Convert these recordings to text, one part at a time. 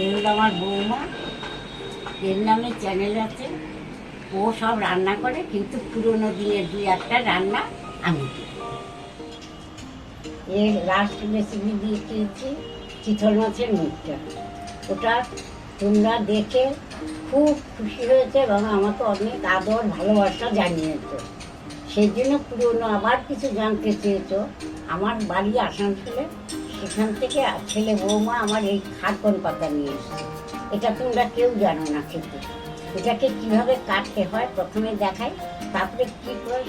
এর আমার বৌমা, এর নামে চ্যানেল আছে। ও সব রান্না করে, কিন্তু পুরোনো দিনের 2-1টা রান্না আমি দিই। এর লাস্ট রেসিপি দিয়ে খেয়েছি চিতল মাছের মুখটা। ওটা তোমরা দেখে খুব খুশি হয়েছে এবং আমাকে অনেক আদর ভালোবাসা জানিয়েছো। সেই জন্য পুরোনো আবার কিছু জানতে চেয়েছো। আমার বাড়ি আসানসোলে, সেখান থেকে ছেলে বৌমা আমার এই খারকোল পাতা নিয়ে এসেছে। এটা তোমরা কেউ জানো না খেতে। এটাকে কিভাবে কাটতে হয় প্রথমে দেখাই, তারপরে কী করে।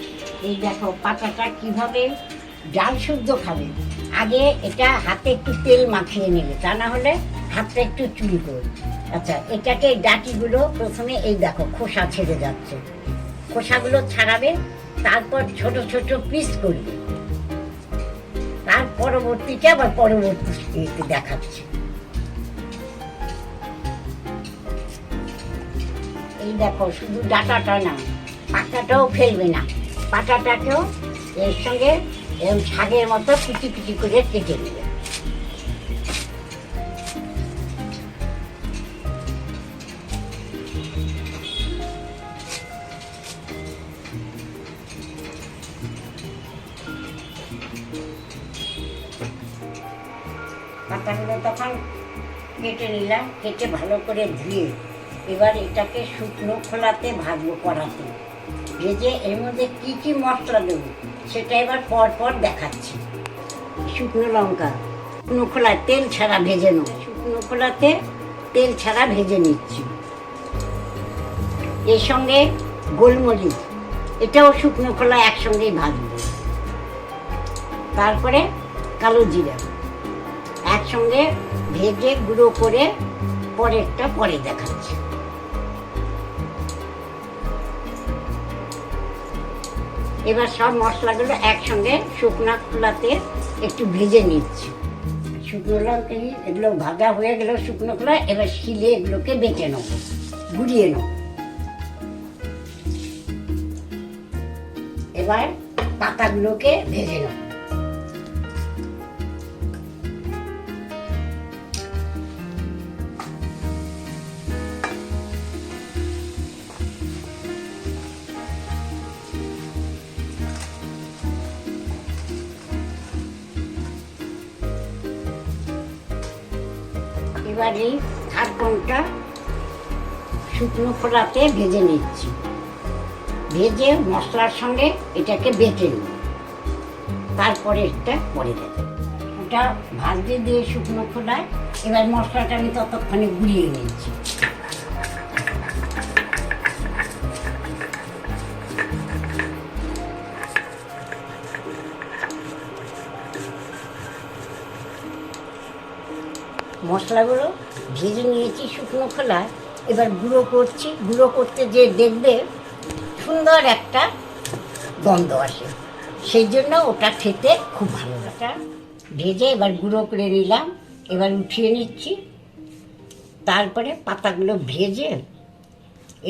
এই দেখো পাতাটা কিভাবে ডাল শুদ্ধ খাবে। আগে এটা হাতে একটু তেল মাখিয়ে নেবে, তা না হলে হাতটা একটু চুরি করবে। আচ্ছা, এটাকে ডাঁটিগুলো প্রথমে এই দেখো খোসা ছেড়ে যাচ্ছে, খোসাগুলো ছাড়াবে, তারপর ছোট ছোট পিস করবে। তার পরবর্তীতে আবার পরবর্তীতে দেখাচ্ছে। এই দেখো শুধু ডাঁটাটা না, পাতাটাও ফেলবে না, পাতাটাকেও এর সঙ্গে এরকম শাকের মতো কুচি কুচি করে কেটে নেবে। পাতাগুলো তখন কেটে নিলাম, কেটে ভালো করে ধুয়ে এবার এটাকে শুকনো খোলাতে ভাজবো কড়াতে। ভেজে এর মধ্যে কী কী মশলা দেবো সেটা এবার পর পর দেখাচ্ছি। শুকনো লঙ্কা শুকনো খোলায় তেল ছাড়া ভেজে নেব, শুকনো খোলাতে তেল ছাড়া ভেজে নিচ্ছি। এর সঙ্গে গোলমরিচ, এটাও শুকনো খোলা একসঙ্গেই ভাজবো। তারপরে কালো জিরা একসঙ্গে ভেজে গুঁড়ো করে পরেরটা পরে দেখাচ্ছি। এবার সব মশলাগুলো একসঙ্গে শুকনো খোলাতে একটু ভেজে নিচ্ছি। শুকনো লঙ্কা এগুলো ভাজা হয়ে গেল শুকনো খোলা, এবার শিলে এগুলোকে বেটে নেব, গুঁড়িয়ে নেব। এবার পাতাগুলোকে ভেজে নেব। এবার এই খারকোলটা শুকনো খোলাতে ভেজে নিচ্ছি, ভেজে মশলার সঙ্গে এটাকে বেটে নিই। তারপরে এটা পরে দেবো। ওটা ভাজতে দিয়ে শুকনো খোলায় এবার মশলাটা আমি ততক্ষণে গুলিয়ে নিচ্ছি। মশলাগুলো ভেজে নিয়েছি শুকনো খোলায়, এবার গুঁড়ো করছি। গুঁড়ো করতে যে দেখবে সুন্দর একটা গন্ধ আসে, সেই জন্য ওটা খেতে খুব ভালো লাগে। ভেজে এবার গুঁড়ো করে নিলাম, এবার উঠিয়ে নিচ্ছি। তারপরে পাতাগুলো ভেজে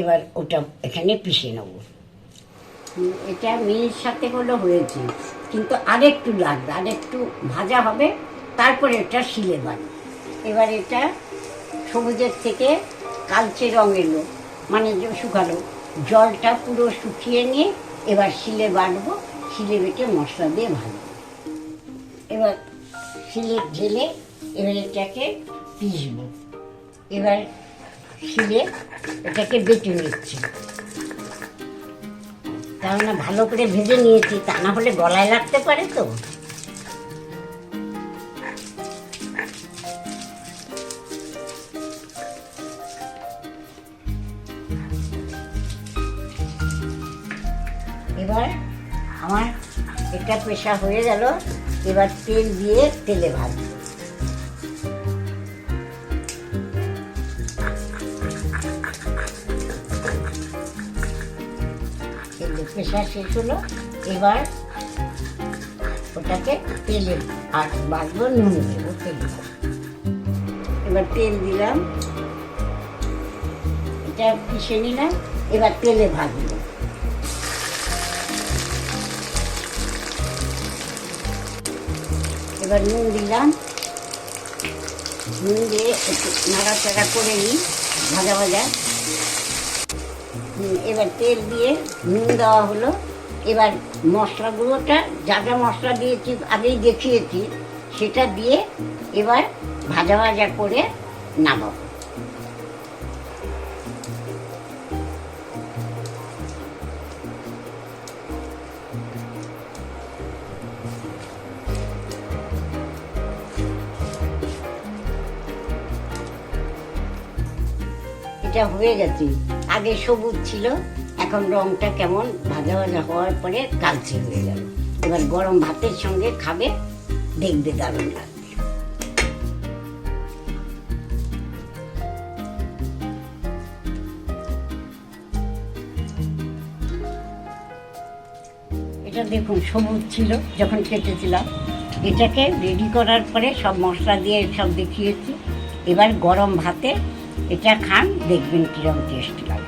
এবার ওটা এখানে পিষে নেব। এটা মেয়ের সাথে হলো হয়েছে, কিন্তু আরেকটু লাগবে, আরেকটু ভাজা হবে, তারপরে এটা শিলে বাড়বে। এবার এটা সবুজের থেকে কালচে রঙ এলো, মানে শুকালো। জলটা পুরো শুকিয়ে নিয়ে এবার শিলে বাটবো, শিলে বেটে মশলা দিয়ে ভাজবো। এবার শিলে ঢেলে এবার এটাকে পিষবো। এবার শিলে এটাকে বেটে নিচ্ছি, তাহলে ভালো করে ভেজে নিয়েছি, তা না হলে গলায় লাগতে পারে তো। এবার আমার এটা পেশা হয়ে গেল, এবার তেল দিয়ে তেলে ভাজবো। পেশা শেষ হলো, এবার ওটাকে তেলে আর ভাজবো, নুন দেবো তেলে। এবার তেল দিলাম, এটা পিষে নিলাম, এবার তেলে ভাজবো। এবার নুন দিলাম, নুন দিয়ে একটু নাড়াচাড়া করে নিই, ভাজা ভাজা। এবার তেল দিয়ে নুন দেওয়া হলো। এবার মশলাগুলোটা যা যা মশলা দিয়েছি আগেই দেখিয়েছি সেটা দিয়ে এবার ভাজা ভাজা করে নামাবো। এটা হয়ে গেছে, আগে সবুজ ছিল, এখন রংটা কেমন ভাজা ভাজা হওয়ার পরে কালচে হয়ে গেল। এবার গরম ভাতের সঙ্গে খাবে, দেখবে দারুণ লাগবে। এটা দেখুন সবুজ ছিল যখন কেটেছিলাম। এটাকে রেডি করার পরে সব মশলা দিয়ে সব দেখিয়েছি। এবার গরম ভাতে এটা খান, দেখবেন কিরকম টেস্ট লাগে।